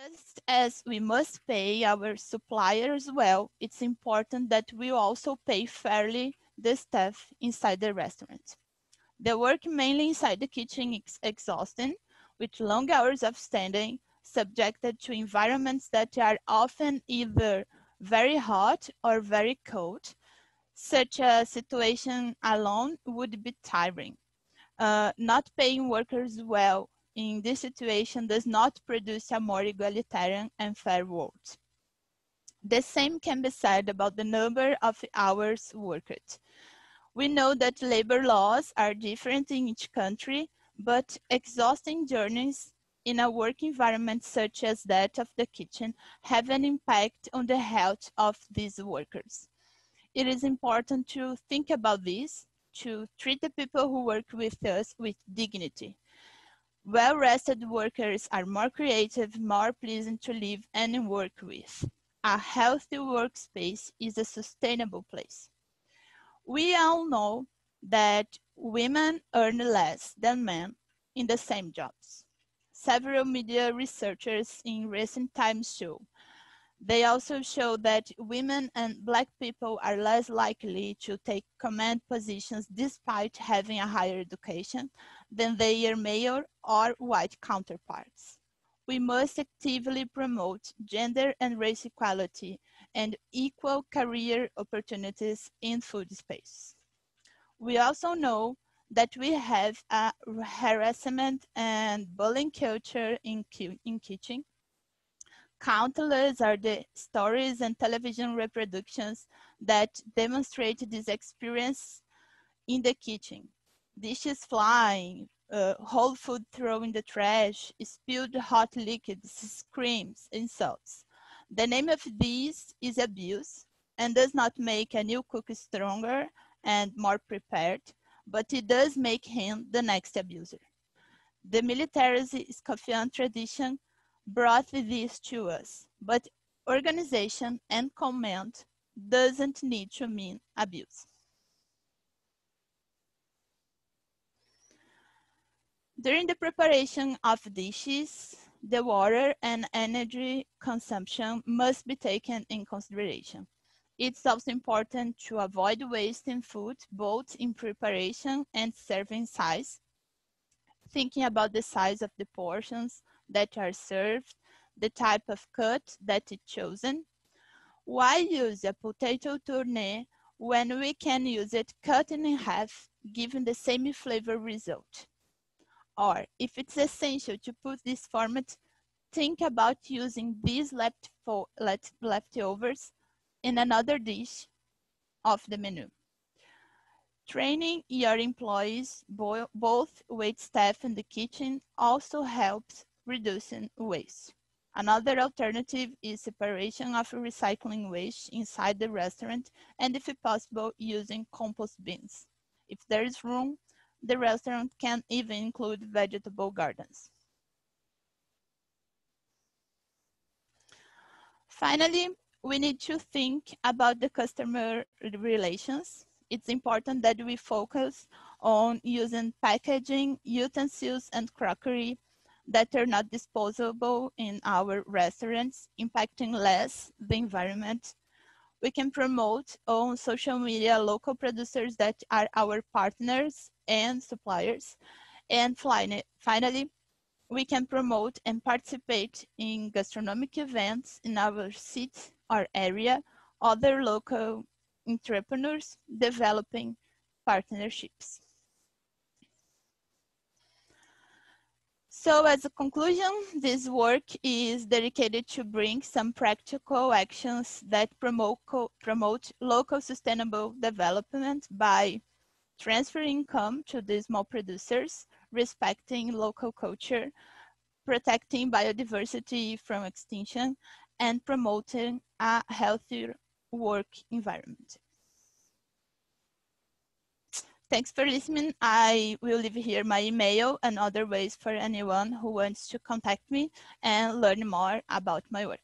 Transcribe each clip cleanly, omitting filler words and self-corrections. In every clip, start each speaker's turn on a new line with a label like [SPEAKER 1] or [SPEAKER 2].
[SPEAKER 1] Just as we must pay our suppliers well, it's important that we also pay fairly the staff inside the restaurant. The work mainly inside the kitchen is exhausting, with long hours of standing, subjected to environments that are often either very hot or very cold. Such a situation alone would be tiring. Not paying workers well in this situation does not produce a more egalitarian and fair world. The same can be said about the number of hours worked. We know that labor laws are different in each country, but exhausting journeys in a work environment such as that of the kitchen have an impact on the health of these workers. It is important to think about this, to treat the people who work with us with dignity. Well-rested workers are more creative, more pleasant to live and work with. A healthy workspace is a sustainable place. We all know that women earn less than men in the same jobs. Several media researchers in recent times show. They also show that women and Black people are less likely to take command positions despite having a higher education than their male or white counterparts. We must actively promote gender and race equality and equal career opportunities in food space. We also know that we have a harassment and bullying culture in kitchen. Countless are the stories and television reproductions that demonstrate this experience in the kitchen. Dishes flying, whole food thrown in the trash, spilled hot liquids, screams, insults. The name of this is abuse and does not make a new cook stronger and more prepared, but it does make him the next abuser. The military's Scofian tradition brought this to us, but organization and command doesn't need to mean abuse. During the preparation of dishes, the water and energy consumption must be taken in consideration. It's also important to avoid wasting food, both in preparation and serving size. Thinking about the size of the portions that are served, the type of cut that is chosen. Why use a potato tourné when we can use it cut in half, giving the same flavor result? Or if it's essential to put this format, think about using these leftovers in another dish of the menu. Training your employees, both wait staff in the kitchen, also helps reducing waste. Another alternative is separation of recycling waste inside the restaurant and, if possible, using compost bins. If there is room, the restaurant can even include vegetable gardens. Finally, we need to think about the customer relations. It's important that we focus on using packaging, utensils, and crockery that are not disposable in our restaurants, impacting less the environment. We can promote on social media local producers that are our partners and suppliers. And finally, we can promote and participate in gastronomic events in our city or area, other local entrepreneurs developing partnerships. So as a conclusion, this work is dedicated to bring some practical actions that promote local sustainable development by transferring income to the small producers, respecting local culture, protecting biodiversity from extinction, and promoting a healthier work environment. Thanks for listening. I will leave here my email and other ways for anyone who wants to contact me and learn more about my work.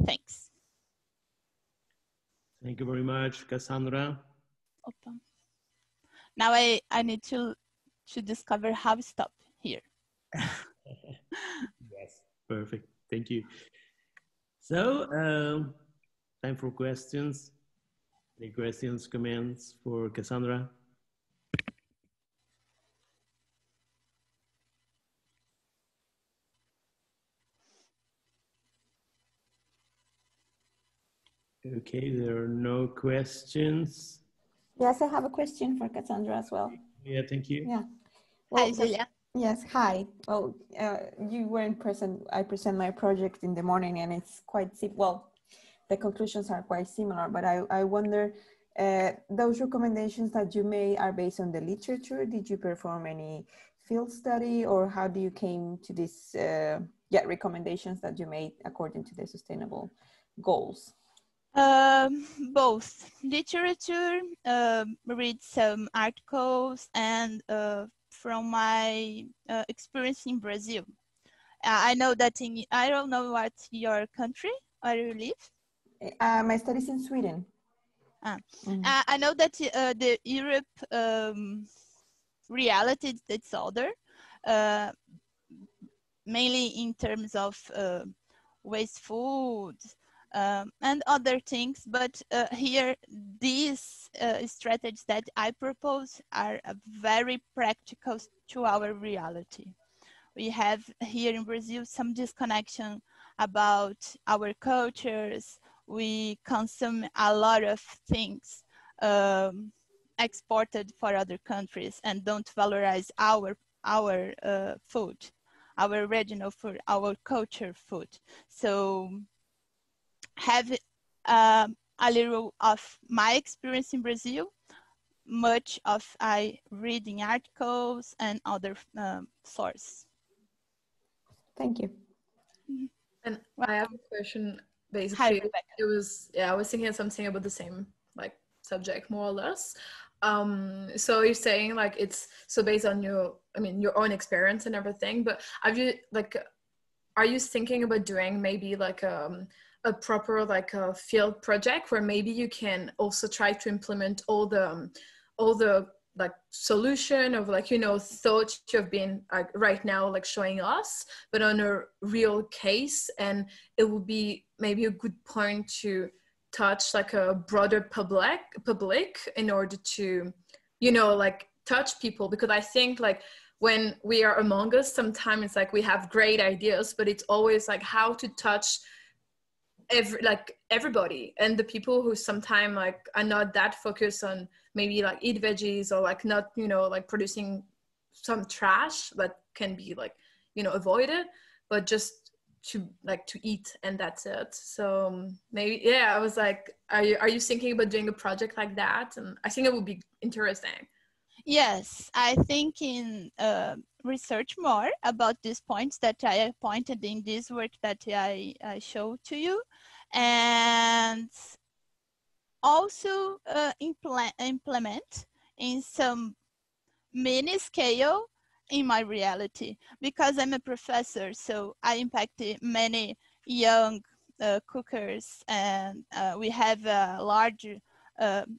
[SPEAKER 1] Thanks.
[SPEAKER 2] Thank you very much, Cassandra.
[SPEAKER 1] Opa. Now I need to discover how to stop here.
[SPEAKER 2] Yes, perfect. Thank you. So, time for questions. Any questions, comments for Cassandra? Okay, there are no questions.
[SPEAKER 3] Yes, I have a question for Cassandra as well.
[SPEAKER 2] Yeah, thank you.
[SPEAKER 3] Yeah. Well,
[SPEAKER 1] Hi, Julia.
[SPEAKER 3] Yes, hi. Well, you weren't present. I present my project in the morning and it's quite simple. Well, the conclusions are quite similar, but I wonder, those recommendations that you made are based on the literature. Did you perform any field study, or how do you came to these recommendations that you made according to the sustainable goals?
[SPEAKER 1] Both literature, read some articles, and from my experience in Brazil. I know that I don't know what your country where you live.
[SPEAKER 3] My studies in Sweden.
[SPEAKER 1] I know that the Europe reality it's other, mainly in terms of waste food. And other things, but here these strategies that I propose are very practical to our reality. We have here in Brazil some disconnection about our cultures. We consume a lot of things exported for other countries and don't valorize our food, our regional food, our culture food. So have a little of my experience in Brazil, much of I reading articles and other sources.
[SPEAKER 3] Thank you.
[SPEAKER 4] And I have a question. Basically,
[SPEAKER 1] Hi, Rebecca.
[SPEAKER 4] it was I was thinking of something about the same like subject more or less. So you're saying like it's so based on your own experience and everything, but have you are you thinking about doing maybe like a proper like a field project where maybe you can also try to implement all the like solution of like thoughts you've been like right now like showing us, but on a real case, and it would be maybe a good point to touch like a broader public in order to like touch people, because I think like when we are among us, sometimes it's like we have great ideas, but it's always like how to touch everybody, and the people who sometimes like are not that focused on maybe like eat veggies or like not like producing some trash that can be like avoided, but just to eat, and that's it. So maybe I was like, are you thinking about doing a project like that? And I think it would be interesting.
[SPEAKER 1] Yes, I think in research more about these points that I pointed in this work that I showed to you, and also implement in some mini scale in my reality, because I'm a professor, so I impact many young cookers, and we have a large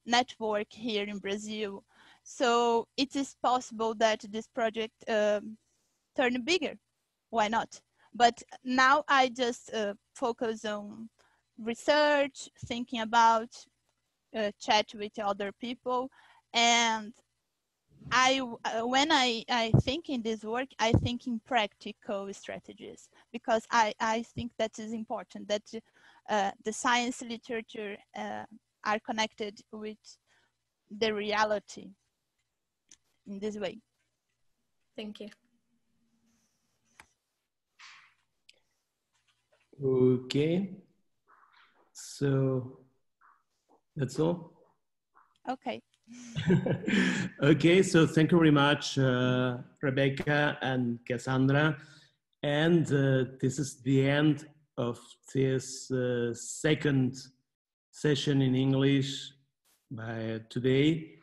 [SPEAKER 1] network here in Brazil. So it is possible that this project turn bigger. Why not? But now I just focus on research, thinking about, chat with other people, and when I think in this work, I think in practical strategies, because I think that is important, that the science literature are connected with the reality in this way.
[SPEAKER 4] Thank you.
[SPEAKER 2] Okay, so that's all.
[SPEAKER 1] Okay.
[SPEAKER 2] Okay, so thank you very much, Rebecca and Cassandra. And this is the end of this second session in English by today.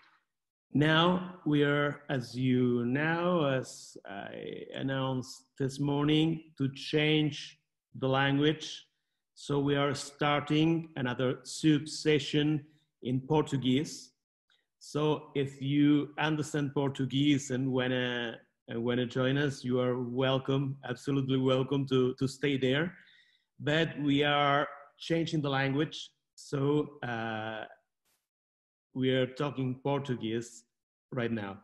[SPEAKER 2] Now we are, as you know, as I announced this morning, to change the language. So we are starting another sub-session in Portuguese. So if you understand Portuguese and want to join us, you are welcome, absolutely welcome to stay there. but we are changing the language. So we are talking Portuguese right now.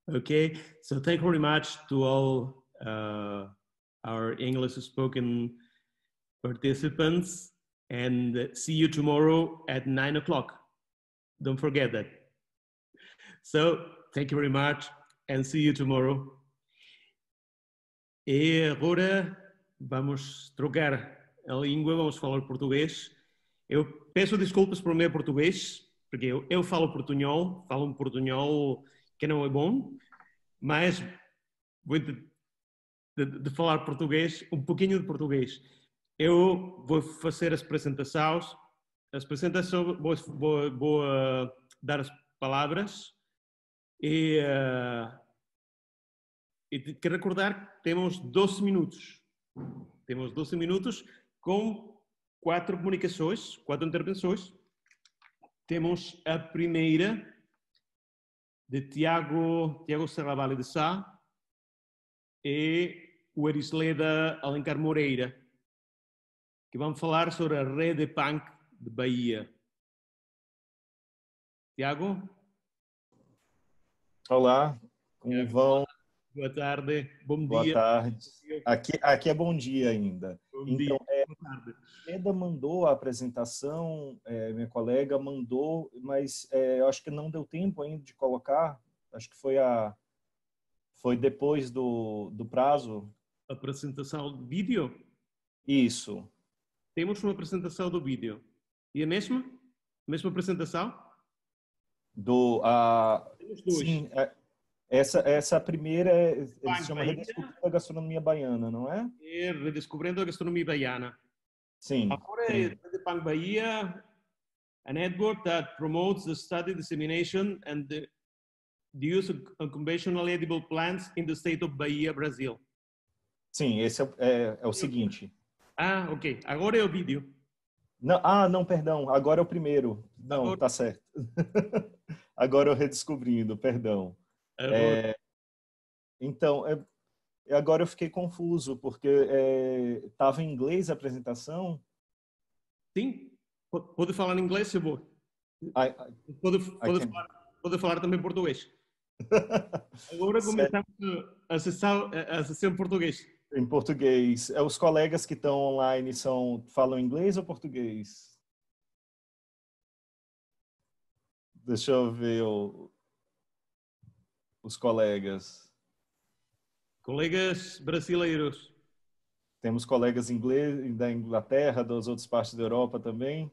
[SPEAKER 2] Okay, so thank you very much to all our English spoken participants, and see you tomorrow at 9 o'clock. Don't forget that. So thank you very much and see you tomorrow. E agora vamos trocar a língua, vamos falar português. Eu peço desculpas por o meu português, porque eu falo um portunhol que não é bom, mas vou de falar português, um pouquinho de português. Eu vou fazer as apresentações vou dar as palavras e quero recordar que temos 12 minutos. Temos 12 minutos com 4 comunicações, 4 intervenções. Temos a primeira de Tiago Serravalli de Sá e o Erisleda Alencar Moreira, que vão falar sobre a rede punk de Bahia. Tiago?
[SPEAKER 5] Olá, como vão?
[SPEAKER 2] Boa tarde, bom
[SPEAKER 5] Boa
[SPEAKER 2] dia.
[SPEAKER 5] tarde. Aqui é bom dia ainda.
[SPEAKER 2] Bom
[SPEAKER 5] então,
[SPEAKER 2] dia. Boa tarde.
[SPEAKER 5] Eda mandou a apresentação, minha colega mandou, mas eu acho que não deu tempo ainda de colocar. Acho que foi depois do prazo.
[SPEAKER 2] Apresentação de vídeo?
[SPEAKER 5] Isso.
[SPEAKER 2] Temos uma apresentação do vídeo. E a mesma? Mesma apresentação?
[SPEAKER 5] Temos
[SPEAKER 2] dois.
[SPEAKER 5] Sim, essa primeira ele se chama
[SPEAKER 2] Bahia.
[SPEAKER 5] Redescobrindo a Gastronomia Baiana, não é?
[SPEAKER 2] É Redescobrindo a Gastronomia Baiana.
[SPEAKER 5] Sim.
[SPEAKER 2] Agora é Rede Punk Bahia, a network that promotes the study, dissemination and the use of conventional edible plants in the state of Bahia, Brasil.
[SPEAKER 5] Sim, esse é o seguinte.
[SPEAKER 2] Ah, ok. Agora é o vídeo.
[SPEAKER 5] Não, perdão. Agora é o primeiro. Não,
[SPEAKER 2] Agora...
[SPEAKER 5] tá certo. Agora eu redescobrindo, perdão. Então, agora eu fiquei confuso, porque estava em inglês a apresentação.
[SPEAKER 2] Sim. Pode falar em inglês, se eu vou. Pode falar também português. Agora começamos a sessão em português.
[SPEAKER 5] Em português. Os colegas que estão online falam inglês ou português? Deixa eu ver os colegas.
[SPEAKER 2] Colegas brasileiros.
[SPEAKER 5] Temos colegas ingleses da Inglaterra, das outras partes da Europa também?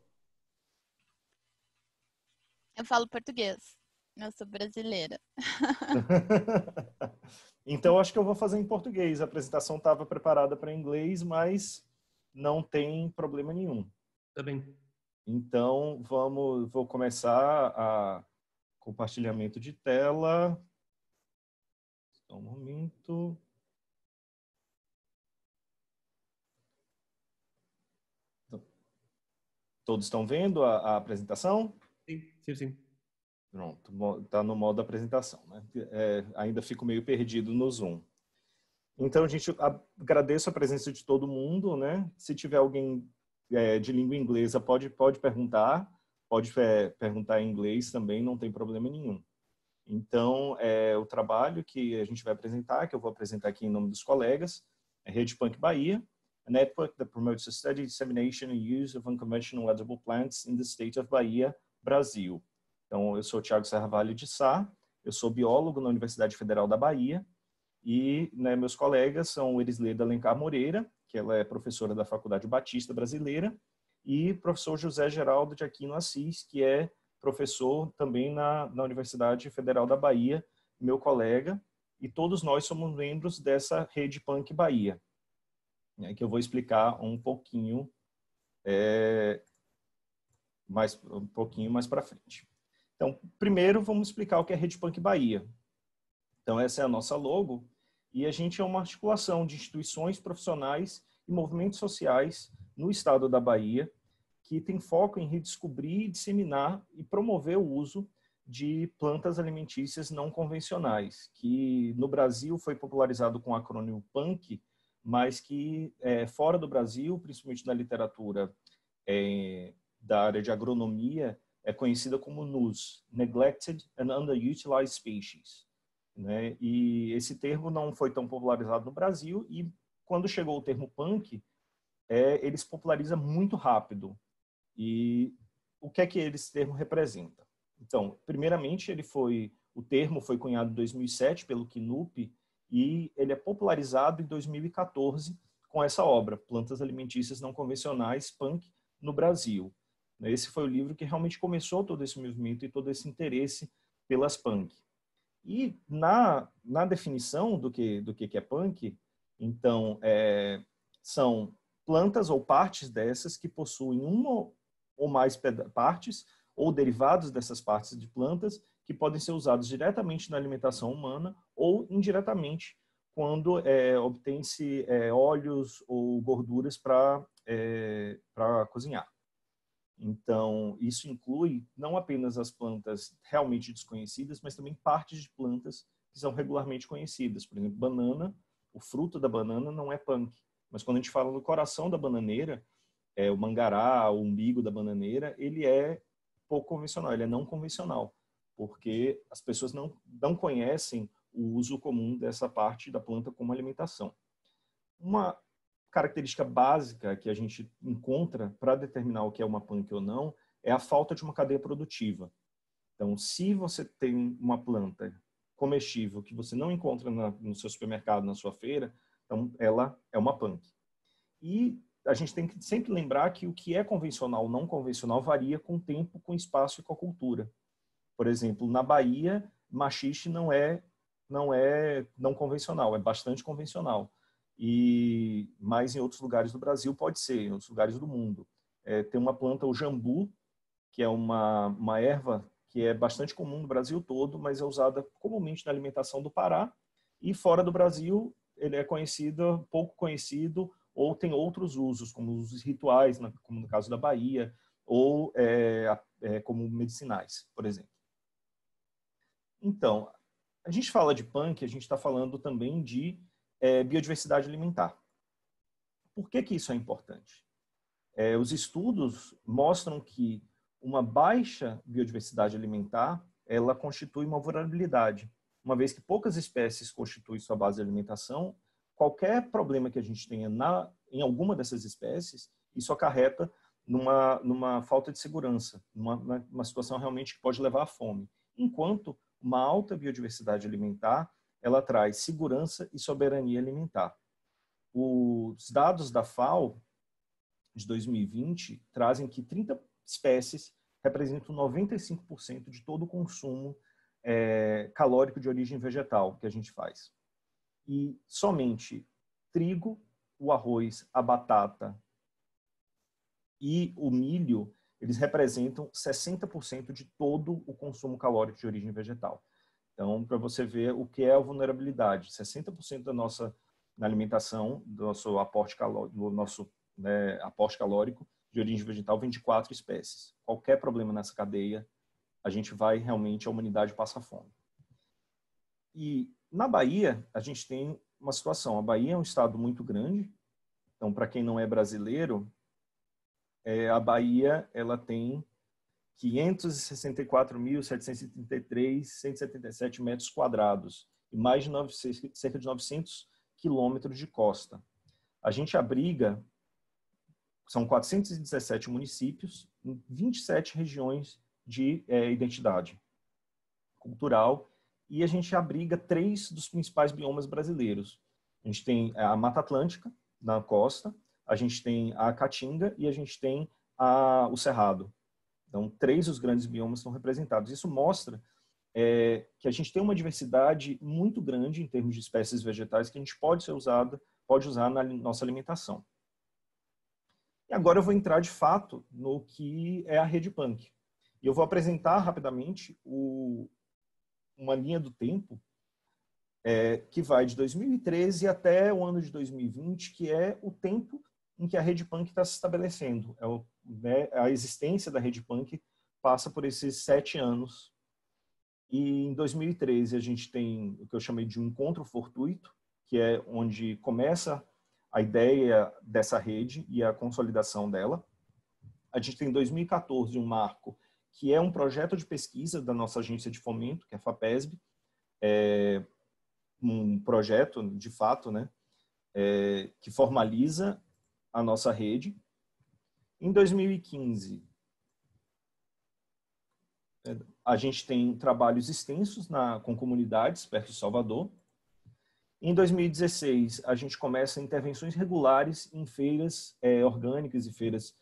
[SPEAKER 1] Eu falo português. Eu sou brasileira.
[SPEAKER 5] Então, acho que eu vou fazer em português. A apresentação estava preparada para inglês, mas não tem problema nenhum.
[SPEAKER 2] Tá bem.
[SPEAKER 5] Então, vou começar a compartilhamento de tela. Só um momento. Todos estão vendo a apresentação?
[SPEAKER 2] Sim.
[SPEAKER 5] Pronto, está no modo apresentação, né? Ainda fico meio perdido no Zoom. Então, gente, agradeço a presença de todo mundo, né? Se tiver alguém de língua inglesa, pode perguntar em inglês também, não tem problema nenhum. Então, o trabalho que a gente vai apresentar, que eu vou apresentar aqui em nome dos colegas, é Rede Punk Bahia, a network that promotes the study, dissemination and use of unconventional edible plants in the state of Bahia, Brasil. Então, eu sou o Tiago Serravalli de Sá, eu sou biólogo na Universidade Federal da Bahia e meus colegas são o Erisleda Alencar Moreira, que ela é professora da Faculdade Batista Brasileira, e professor José Geraldo de Aquino Assis, que é professor também na Universidade Federal da Bahia, meu colega, e todos nós somos membros dessa Rede Punk Bahia, né, que eu vou explicar um pouquinho mais para frente. Então, primeiro vamos explicar o que é Rede Punk Bahia. Então, essa é a nossa logo e a gente é uma articulação de instituições profissionais e movimentos sociais no estado da Bahia que tem foco em redescobrir, disseminar e promover o uso de plantas alimentícias não convencionais, que no Brasil foi popularizado com o acrônimo PANC, mas que fora do Brasil, principalmente na literatura da área de agronomia, é conhecida como NUS, Neglected and Underutilized Species, né? E esse termo não foi tão popularizado no Brasil, e quando chegou o termo punk, ele se populariza muito rápido. E o que é que esse termo representa? Então, primeiramente, o termo foi cunhado em 2007 pelo Knupp, e ele é popularizado em 2014 com essa obra, Plantas Alimentícias Não Convencionais, Punk, no Brasil. Esse foi o livro que realmente começou todo esse movimento e todo esse interesse pelas punk. E na definição do que é punk, então, são plantas ou partes dessas que possuem uma ou mais partes ou derivados dessas partes de plantas que podem ser usados diretamente na alimentação humana ou indiretamente quando obtém-se óleos ou gorduras para cozinhar. Então, isso inclui não apenas as plantas realmente desconhecidas, mas também partes de plantas que são regularmente conhecidas. Por exemplo, banana, o fruto da banana não é punk. Mas quando a gente fala no coração da bananeira, o mangará, o umbigo da bananeira, ele é pouco convencional, ele é não convencional, porque as pessoas não conhecem o uso comum dessa parte da planta como alimentação. Uma característica básica que a gente encontra para determinar o que é uma punk ou não é a falta de uma cadeia produtiva. Então, se você tem uma planta comestível que você não encontra no seu supermercado, na sua feira, então ela é uma punk. E a gente tem que sempre lembrar que o que é convencional ou não convencional varia com o tempo, com espaço e com a cultura. Por exemplo, na Bahia, maxixe não é não convencional, é bastante convencional. Mas em outros lugares do Brasil pode ser, em outros lugares do mundo. Tem uma planta, o jambu, que é uma erva que é bastante comum no Brasil todo, mas é usada comumente na alimentação do Pará. E fora do Brasil, ele é conhecido, pouco conhecido, ou tem outros usos, como usos rituais, como no caso da Bahia, ou como medicinais, por exemplo. Então, a gente fala de punk, a gente está falando também de biodiversidade alimentar. Por que isso é importante? Os estudos mostram que uma baixa biodiversidade alimentar, ela constitui uma vulnerabilidade. Uma vez que poucas espécies constituem sua base de alimentação, qualquer problema que a gente tenha em alguma dessas espécies, isso acarreta numa falta de segurança, numa situação realmente que pode levar à fome. Enquanto uma alta biodiversidade alimentar, ela traz segurança e soberania alimentar. Os dados da FAO de 2020 trazem que 30 espécies representam 95% de todo o consumo calórico de origem vegetal que a gente faz. E somente trigo, o arroz, a batata e o milho, eles representam 60% de todo o consumo calórico de origem vegetal. Então, para você ver o que é a vulnerabilidade, 60% da nossa na alimentação, do nosso aporte calórico de origem vegetal vem de 4 espécies. Qualquer problema nessa cadeia, a humanidade passa fome. E na Bahia, a gente tem uma situação. A Bahia é um estado muito grande. Então, para quem não é brasileiro, a Bahia ela tem 564.733.177 metros quadrados e mais de cerca de 900 quilômetros de costa. A gente abriga, são 417 municípios em 27 regiões de identidade cultural, e a gente abriga 3 dos principais biomas brasileiros. A gente tem a Mata Atlântica, na costa, a gente tem a Caatinga e a gente tem o Cerrado. Então, 3 dos grandes biomas estão representados. Isso mostra que a gente tem uma diversidade muito grande em termos de espécies vegetais que a gente pode usar na nossa alimentação. E agora eu vou entrar de fato no que é a Rede Punk. E eu vou apresentar rapidamente uma linha do tempo que vai de 2013 até o ano de 2020, que é o tempo em que a Rede Punk está se estabelecendo. A existência da Rede Punk passa por esses 7 anos. E em 2013 a gente tem o que eu chamei de um encontro fortuito, que é onde começa a ideia dessa rede e a consolidação dela. A gente tem em 2014 um marco, que é um projeto de pesquisa da nossa agência de fomento, que é a FAPESB, um projeto, de fato, né, que formaliza a nossa rede. Em 2015, a gente tem trabalhos extensos com comunidades perto de Salvador. Em 2016, a gente começa intervenções regulares em feiras orgânicas e feiras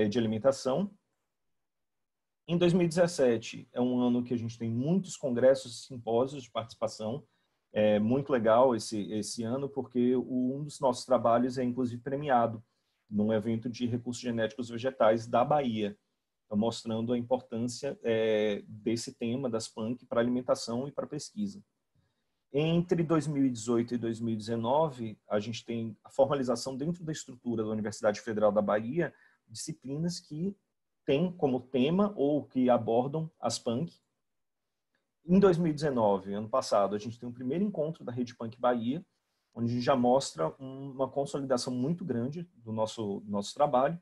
[SPEAKER 5] de alimentação. Em 2017, é um ano que a gente tem muitos congressos e simpósios de participação. É muito legal esse ano, porque um dos nossos trabalhos é, inclusive, premiado num evento de recursos genéticos vegetais da Bahia, então, mostrando a importância desse tema das PANC para alimentação e para pesquisa. Entre 2018 e 2019, a gente tem a formalização dentro da estrutura da Universidade Federal da Bahia, disciplinas que têm como tema ou que abordam as PANC. Em 2019, ano passado, a gente tem o primeiro encontro da Rede PANC Bahia, onde a gente já mostra uma consolidação muito grande do nosso trabalho.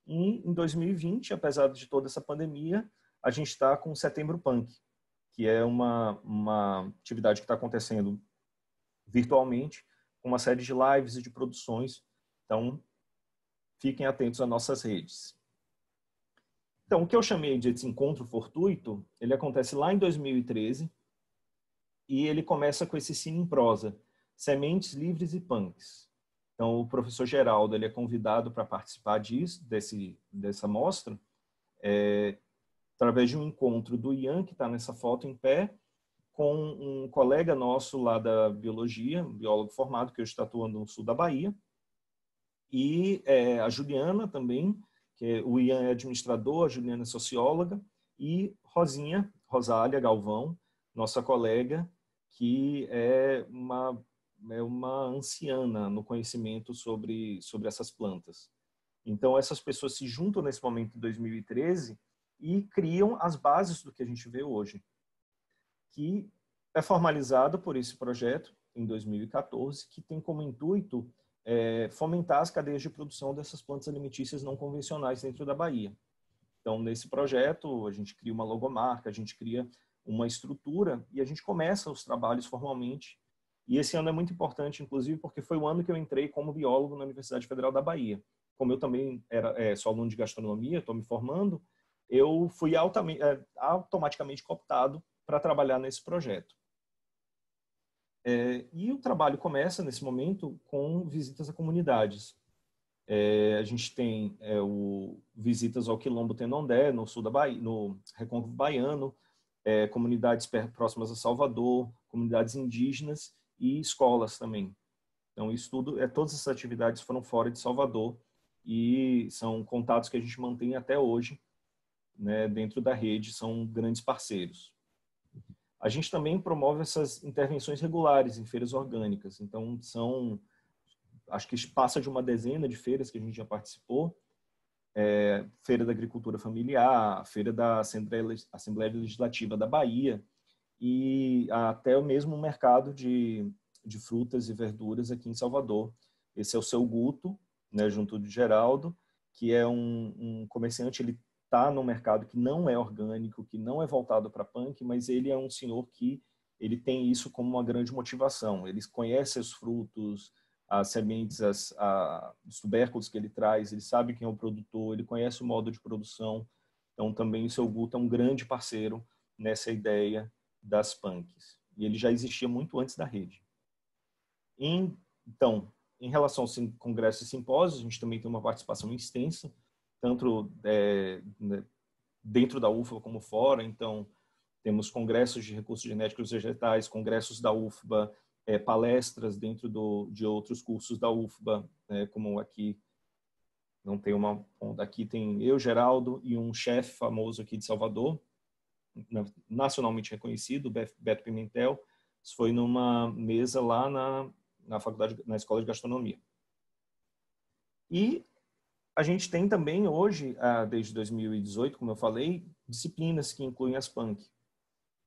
[SPEAKER 5] E em 2020, apesar de toda essa pandemia, a gente está com o Setembro PANC, que é uma atividade que está acontecendo virtualmente, com uma série de lives e de produções. Então, fiquem atentos às nossas redes. Então, o que eu chamei de esse encontro fortuito, ele acontece lá em 2013 e ele começa com esse cine em prosa, Sementes Livres e Punks. Então, o professor Geraldo ele é convidado para participar dessa mostra, através de um encontro do Ian, que está nessa foto em pé, com um colega nosso lá da biologia, um biólogo formado, que hoje está atuando no sul da Bahia, e a Juliana também, que o Ian é administrador, a Juliana é socióloga, e Rosália Galvão, nossa colega, que é uma anciana no conhecimento sobre essas plantas. Então, essas pessoas se juntam nesse momento em 2013 e criam as bases do que a gente vê hoje, que é formalizado por esse projeto em 2014, que tem como intuito fomentar as cadeias de produção dessas plantas alimentícias não convencionais dentro da Bahia. Então, nesse projeto, a gente cria uma logomarca, a gente cria uma estrutura e a gente começa os trabalhos formalmente. E esse ano é muito importante, inclusive, porque foi o ano que eu entrei como biólogo na Universidade Federal da Bahia. Como eu também sou aluno de gastronomia, estou me formando, eu fui automaticamente cooptado para trabalhar nesse projeto. E o trabalho começa, nesse momento, com visitas a comunidades. A gente tem visitas ao Quilombo Tenondé, no sul da Bahia, no Recôncavo Baiano, comunidades próximas a Salvador, comunidades indígenas e escolas também. Então, isso tudo, todas essas atividades foram fora de Salvador e são contatos que a gente mantém até hoje, né, dentro da rede, são grandes parceiros. A gente também promove essas intervenções regulares em feiras orgânicas. Então, acho que passa de uma dezena de feiras que a gente já participou. Feira da Agricultura Familiar, Feira da Assembleia Legislativa da Bahia e até mesmo o mercado de frutas e verduras aqui em Salvador. Esse é o Seu Guto, né, junto de Geraldo, que é um comerciante, ele está no mercado que não é orgânico, que não é voltado para punk, mas ele é um senhor que ele tem isso como uma grande motivação. Ele conhece os frutos, as sementes, os tubérculos que ele traz, ele sabe quem é o produtor, ele conhece o modo de produção. Então, também o Seu Guto é um grande parceiro nessa ideia das punks. E ele já existia muito antes da rede. Então, em relação aos congressos e simpósios, a gente também tem uma participação extensa, tanto dentro da UFBA como fora. Então, temos congressos de recursos genéticos vegetais, congressos da UFBA, palestras dentro de outros cursos da UFBA, como aqui, não tem aqui tem eu, Geraldo, e um chefe famoso aqui de Salvador, nacionalmente reconhecido, Beto Pimentel. Isso foi numa mesa lá na faculdade, na Escola de Gastronomia. E a gente tem também hoje, desde 2018, como eu falei, disciplinas que incluem as PANC.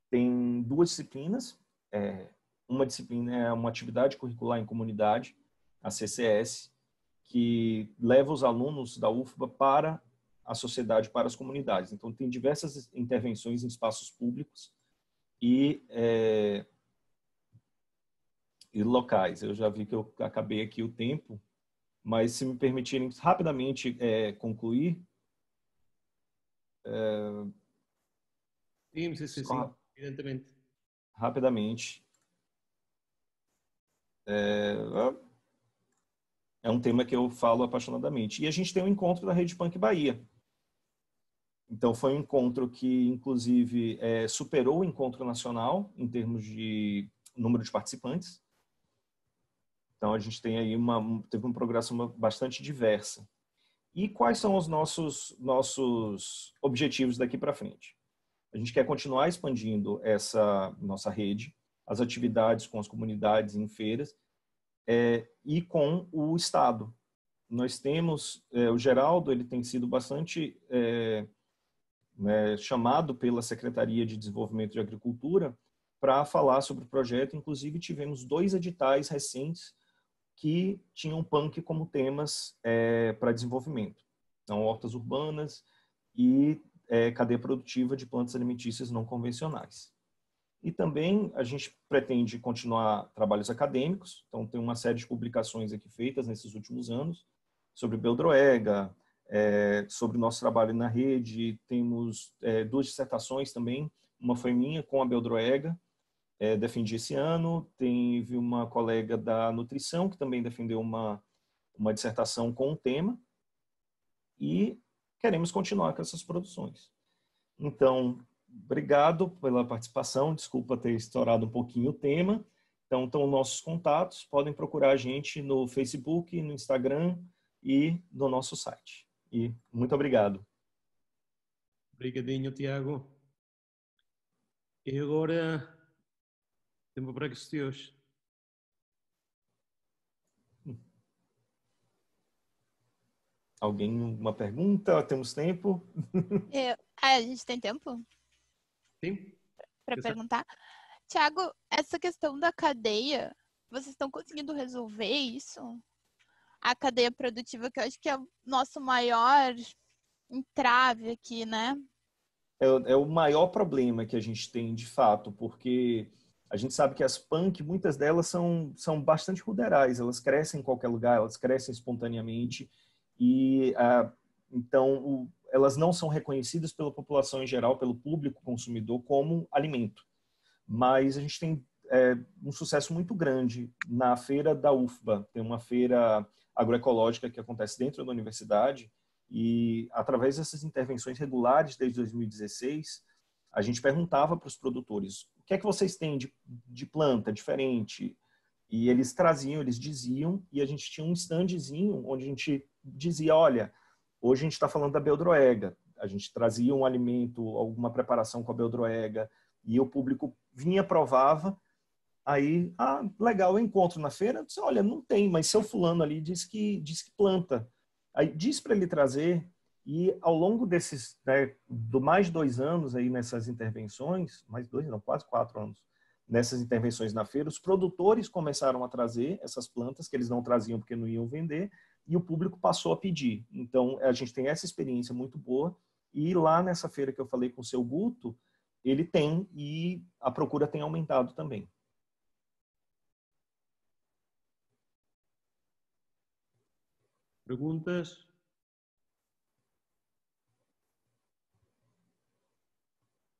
[SPEAKER 5] Tem 2 disciplinas. Uma disciplina é uma atividade curricular em comunidade, a CCS, que leva os alunos da UFBA para a sociedade, para as comunidades. Então, tem diversas intervenções em espaços públicos e locais. Eu já vi que eu acabei aqui o tempo, mas se me permitirem rapidamente concluir.
[SPEAKER 2] Sim, evidentemente.
[SPEAKER 5] Rapidamente. É um tema que eu falo apaixonadamente. E a gente tem um encontro da Rede Punk Bahia. Então, foi um encontro que, inclusive, superou o encontro nacional em termos de número de participantes. Então, a gente tem aí teve uma programação bastante diversa. E quais são os nossos objetivos daqui para frente? A gente quer continuar expandindo essa nossa rede, as atividades com as comunidades em feiras e com o Estado. Nós temos, o Geraldo, ele tem sido bastante chamado pela Secretaria de Desenvolvimento de Agricultura para falar sobre o projeto. Inclusive, tivemos 2 editais recentes que tinham punk como temas para desenvolvimento. Então, hortas urbanas e cadeia produtiva de plantas alimentícias não convencionais. E também a gente pretende continuar trabalhos acadêmicos, então tem uma série de publicações aqui feitas nesses últimos anos sobre beldroega, sobre o nosso trabalho na rede. Temos 2 dissertações também, uma foi minha com a beldroega, defendi esse ano. Teve uma colega da nutrição que também defendeu uma dissertação com o tema, e queremos continuar com essas produções. Então, obrigado pela participação, desculpa ter estourado um pouquinho o tema. Então, estão nossos contatos, podem procurar a gente no Facebook, no Instagram e no nosso site. E muito obrigado.
[SPEAKER 2] Obrigadinho, Tiago. E agora, tempo para questões.
[SPEAKER 5] Alguém, uma pergunta? Temos tempo?
[SPEAKER 1] A gente tem tempo
[SPEAKER 2] Sim.
[SPEAKER 1] para perguntar? Tiago, essa questão da cadeia, vocês estão conseguindo resolver isso? A cadeia produtiva, que eu acho que é o nosso maior entrave aqui, né?
[SPEAKER 5] É o maior problema que a gente tem, de fato, porque a gente sabe que as punk, muitas delas são bastante ruderais, elas crescem em qualquer lugar, elas crescem espontaneamente, e então elas não são reconhecidas pela população em geral, pelo público consumidor, como alimento. Mas a gente tem um sucesso muito grande na feira da UFBA, tem uma feira agroecológica que acontece dentro da universidade, e através dessas intervenções regulares desde 2016, a gente perguntava para os produtores: o que é que vocês têm de planta diferente? E eles traziam, eles diziam, e a gente tinha um standzinho onde a gente dizia: olha, hoje a gente está falando da beldroega. A gente trazia um alimento, alguma preparação com a beldroega, e o público vinha, provava. Aí, legal, eu encontro na feira. Eu disse: olha, não tem, mas seu fulano ali diz que planta. Aí diz para ele trazer, e ao longo desses, do mais de 2 anos aí nessas intervenções, mais 2 não, quase 4 anos, nessas intervenções na feira, os produtores começaram a trazer essas plantas que eles não traziam porque não iam vender, e o público passou a pedir. Então, a gente tem essa experiência muito boa, e lá nessa feira que eu falei com o seu Guto, ele tem, e a procura tem aumentado também.
[SPEAKER 2] Perguntas?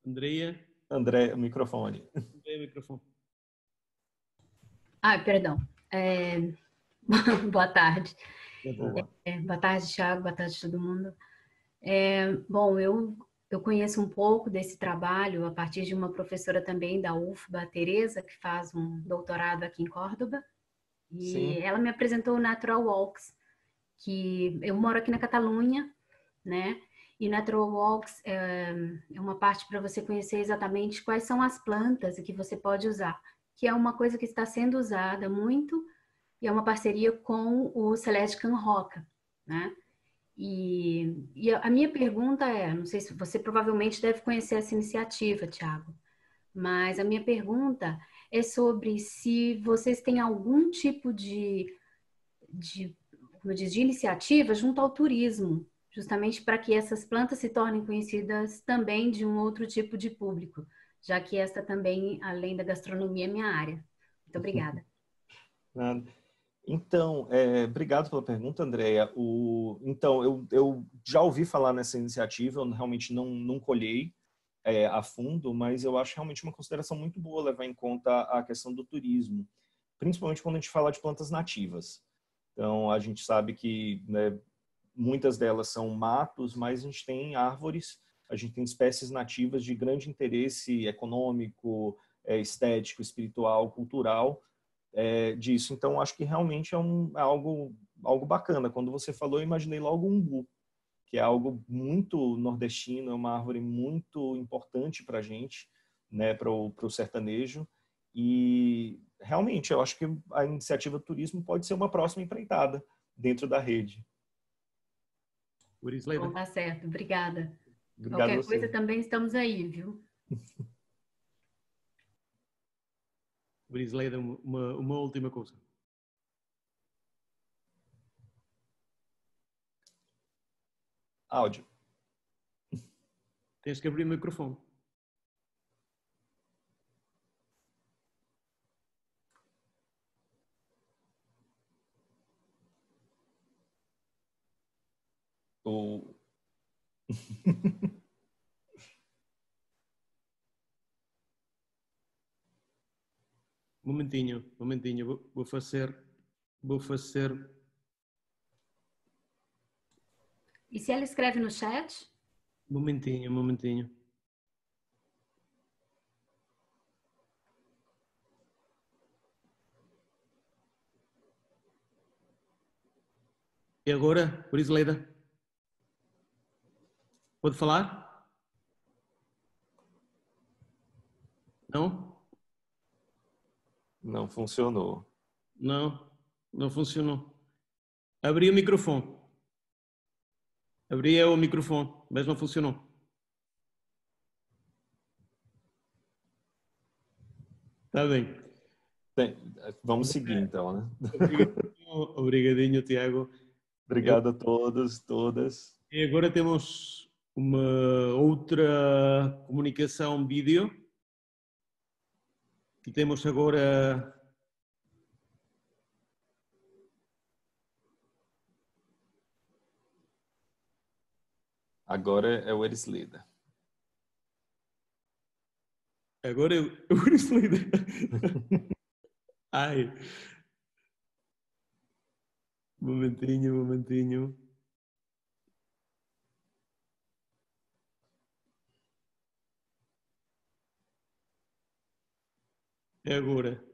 [SPEAKER 2] Andrea?
[SPEAKER 5] André, o microfone.
[SPEAKER 2] Andrea, microfone.
[SPEAKER 6] Perdão. Boa tarde.
[SPEAKER 5] Boa.
[SPEAKER 6] Boa tarde, Thiago. Boa tarde, todo mundo. Bom, eu conheço um pouco desse trabalho a partir de uma professora também da UFBA, a Tereza, que faz um doutorado aqui em Córdoba. E
[SPEAKER 5] Sim.
[SPEAKER 6] ela me apresentou o Natural Walks, que eu moro aqui na Catalunha, né? E Natural Walks é uma parte para você conhecer exatamente quais são as plantas que você pode usar, que é uma coisa que está sendo usada muito, e é uma parceria com o Celeste Can Roca, né? E a minha pergunta não sei se você provavelmente deve conhecer essa iniciativa, Thiago, mas a minha pergunta é sobre se vocês têm algum tipo de como eu disse, de iniciativa junto ao turismo, justamente para que essas plantas se tornem conhecidas também de um outro tipo de público, já que esta também, além da gastronomia, é minha área. Muito obrigada.
[SPEAKER 5] Então, obrigado pela pergunta, Andréia. Então, eu já ouvi falar nessa iniciativa, eu realmente não colhei a fundo, mas eu acho realmente uma consideração muito boa levar em conta a questão do turismo, principalmente quando a gente fala de plantas nativas. Então, a gente sabe que, né, muitas delas são matos, mas a gente tem árvores, a gente tem espécies nativas de grande interesse econômico, estético, espiritual, cultural, disso. Então, acho que realmente é algo bacana. Quando você falou, eu imaginei logo o umbu, que é algo muito nordestino, é uma árvore muito importante para a gente, né, para o sertanejo. E realmente, eu acho que a iniciativa do turismo pode ser uma próxima empreitada dentro da rede.
[SPEAKER 6] Bom, tá certo, obrigada.
[SPEAKER 5] Obrigado.
[SPEAKER 6] Qualquer coisa também estamos aí, viu?
[SPEAKER 2] Brisleda, uma última coisa.
[SPEAKER 5] Áudio.
[SPEAKER 2] Tens que abrir o microfone. Momentinho, vou fazer.
[SPEAKER 6] E se ela escreve no chat?
[SPEAKER 2] Momentinho. E agora, Brisleda? Pode falar? Não?
[SPEAKER 5] Não funcionou.
[SPEAKER 2] Não funcionou. Abri o microfone. Abri o microfone, mas não funcionou. Está bem.
[SPEAKER 5] Vamos seguir então, né?
[SPEAKER 2] Obrigadinho, Tiago.
[SPEAKER 5] Obrigado a todos, todas.
[SPEAKER 2] E agora temos uma outra comunicação vídeo. Que temos agora.
[SPEAKER 5] Agora é o Erisleda.
[SPEAKER 2] Agora é o Erisleda. Ai. Momentinho. É agora.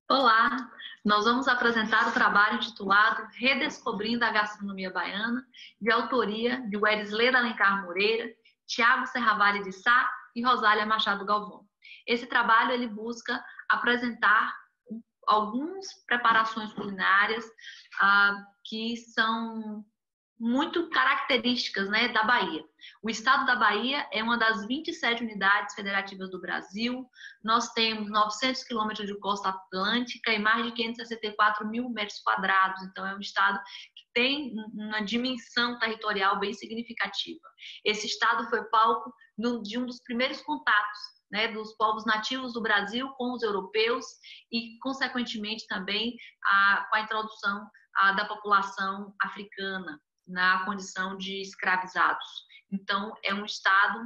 [SPEAKER 7] Olá, nós vamos apresentar o trabalho intitulado Redescobrindo a Gastronomia Baiana, de autoria de Erisleda Alencar Moreira, Tiago Serravalli de Sá e Rosália Machado Galvão. Esse trabalho ele busca apresentar algumas preparações culinárias que são muito características, né, da Bahia. O estado da Bahia é uma das 27 unidades federativas do Brasil. Nós temos 900 quilômetros de costa atlântica e mais de 564 mil metros quadrados. Então, é um estado que tem uma dimensão territorial bem significativa. Esse estado foi palco de um dos primeiros contatos, né, dos povos nativos do Brasil com os europeus e, consequentemente, também com a introdução da população africana na condição de escravizados. Então, é um estado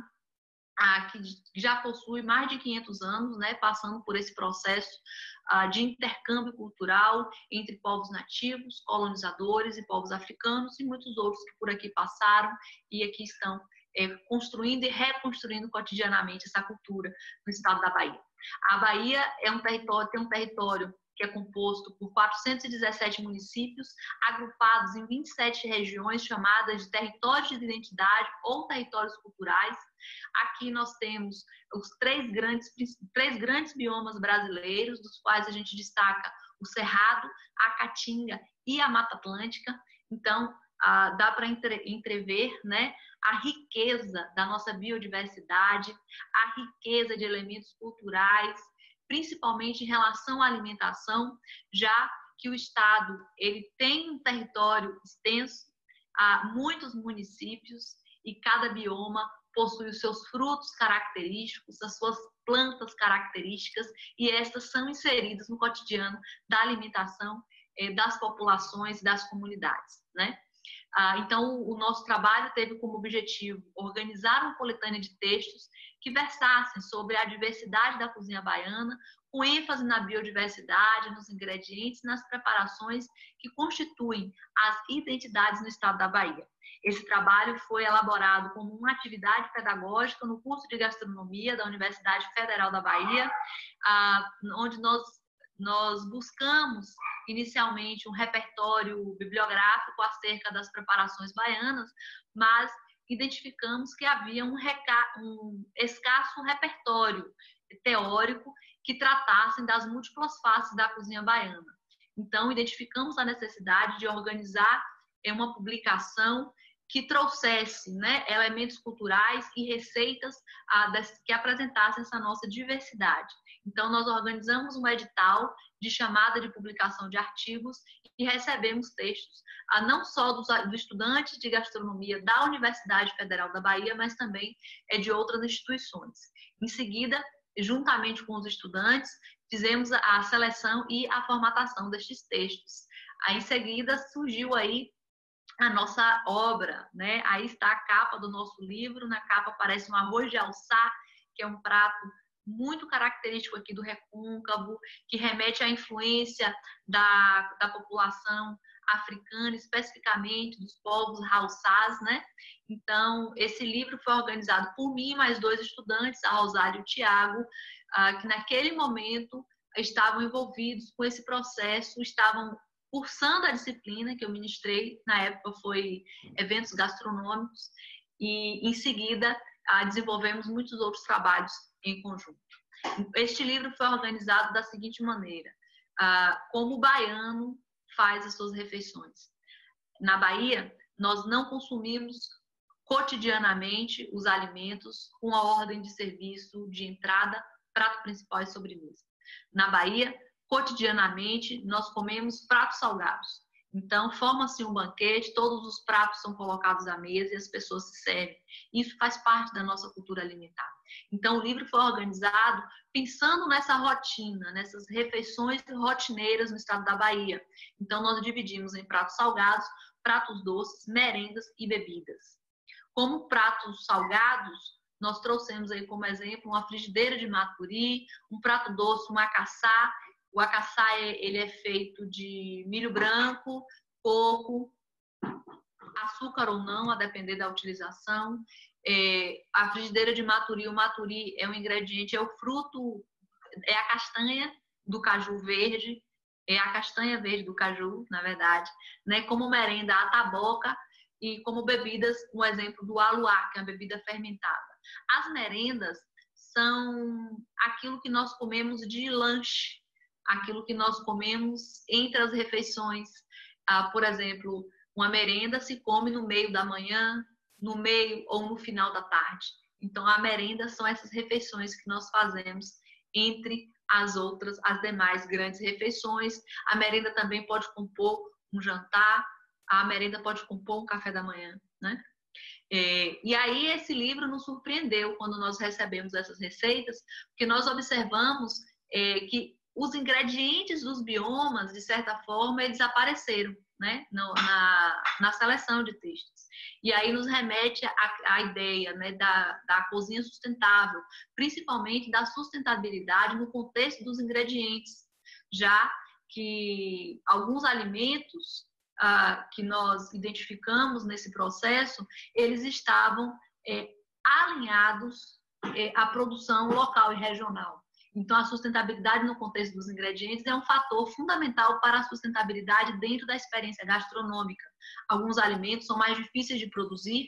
[SPEAKER 7] que já possui mais de 500 anos, né, passando por esse processo de intercâmbio cultural entre povos nativos, colonizadores e povos africanos e muitos outros que por aqui passaram e aqui estão construindo e reconstruindo cotidianamente essa cultura no estado da Bahia. A Bahia tem um território que é composto por 417 municípios, agrupados em 27 regiões chamadas de territórios de identidade ou territórios culturais. Aqui nós temos os três grandes biomas brasileiros, dos quais a gente destaca o Cerrado, a Caatinga e a Mata Atlântica. Então, dá para entrever, né, a riqueza da nossa biodiversidade, a riqueza de elementos culturais, principalmente em relação à alimentação, já que o Estado ele tem um território extenso, há muitos municípios e cada bioma possui os seus frutos característicos, as suas plantas características, e estas são inseridas no cotidiano da alimentação das populações, das comunidades, né? Então, o nosso trabalho teve como objetivo organizar uma coletânea de textos que versassem sobre a diversidade da cozinha baiana, com ênfase na biodiversidade, nos ingredientes, nas preparações que constituem as identidades no estado da Bahia. Esse trabalho foi elaborado como uma atividade pedagógica no curso de gastronomia da Universidade Federal da Bahia, onde nós buscamos inicialmente um repertório bibliográfico acerca das preparações baianas, mas identificamos que havia um escasso repertório teórico que tratassem das múltiplas faces da cozinha baiana. Então, identificamos a necessidade de organizar uma publicação que trouxesse, né, elementos culturais e receitas que apresentassem essa nossa diversidade. Então, nós organizamos um edital de chamada de publicação de artigos e recebemos textos, não só dos estudantes de gastronomia da Universidade Federal da Bahia, mas também de outras instituições. Em seguida, juntamente com os estudantes, fizemos a seleção e a formatação destes textos. Aí, em seguida, surgiu aí a nossa obra, né? Aí está a capa do nosso livro. Na capa aparece um arroz de alçá, que é um prato muito característico aqui do Recôncavo, que remete à influência da população africana, especificamente dos povos haussás, né? Então, esse livro foi organizado por mim e mais 2 estudantes, a Rosário e o Tiago, que naquele momento estavam envolvidos com esse processo, estavam cursando a disciplina que eu ministrei, na época foi eventos gastronômicos, e em seguida desenvolvemos muitos outros trabalhos em conjunto. Este livro foi organizado da seguinte maneira: como o baiano faz as suas refeições. Na Bahia, nós não consumimos cotidianamente os alimentos com a ordem de serviço de entrada, prato principal e sobremesa. Na Bahia, cotidianamente, nós comemos pratos salgados. Então, forma-se um banquete, todos os pratos são colocados à mesa e as pessoas se servem. Isso faz parte da nossa cultura alimentar. Então, o livro foi organizado pensando nessa rotina, nessas refeições rotineiras no estado da Bahia. Então, nós dividimos em pratos salgados, pratos doces, merendas e bebidas. Como pratos salgados, nós trouxemos aí como exemplo uma frigideira de maturi, um prato doce, um acaçá. O acaçá ele é feito de milho branco, coco, açúcar ou não, a depender da utilização. A frigideira de maturi, o maturi é um ingrediente, é o fruto, é a castanha do caju verde, é a castanha verde do caju, na verdade, né? Como merenda, a taboca, e como bebidas, um exemplo do aluá, que é uma bebida fermentada. As merendas são aquilo que nós comemos de lanche, aquilo que nós comemos entre as refeições. Por exemplo, uma merenda se come no meio da manhã, no meio ou no final da tarde. Então, a merenda são essas refeições que nós fazemos entre as demais grandes refeições. A merenda também pode compor um jantar, a merenda pode compor um café da manhã, né? E aí esse livro nos surpreendeu quando nós recebemos essas receitas, porque nós observamos que os ingredientes dos biomas, de certa forma, eles apareceram, né, na seleção de textos. E aí nos remete à ideia, né, da cozinha sustentável, principalmente da sustentabilidade no contexto dos ingredientes, já que alguns alimentos que nós identificamos nesse processo, eles estavam alinhados à produção local e regional. Então, a sustentabilidade no contexto dos ingredientes é um fator fundamental para a sustentabilidade dentro da experiência gastronômica. Alguns alimentos são mais difíceis de produzir,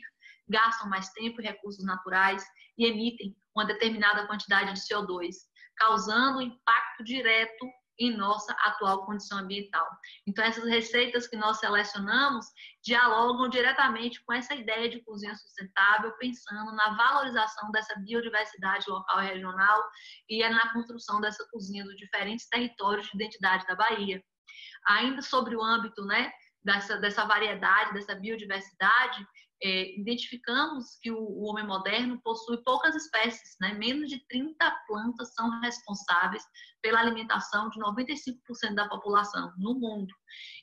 [SPEAKER 7] gastam mais tempo e recursos naturais e emitem uma determinada quantidade de CO2, causando impacto direto em nossa atual condição ambiental. Então, essas receitas que nós selecionamos dialogam diretamente com essa ideia de cozinha sustentável, pensando na valorização dessa biodiversidade local e regional e na construção dessa cozinha dos diferentes territórios de identidade da Bahia. Ainda sobre o âmbito, né, dessa variedade, dessa biodiversidade, identificamos que o homem moderno possui poucas espécies, né? Menos de 30 plantas são responsáveis pela alimentação de 95% da população no mundo.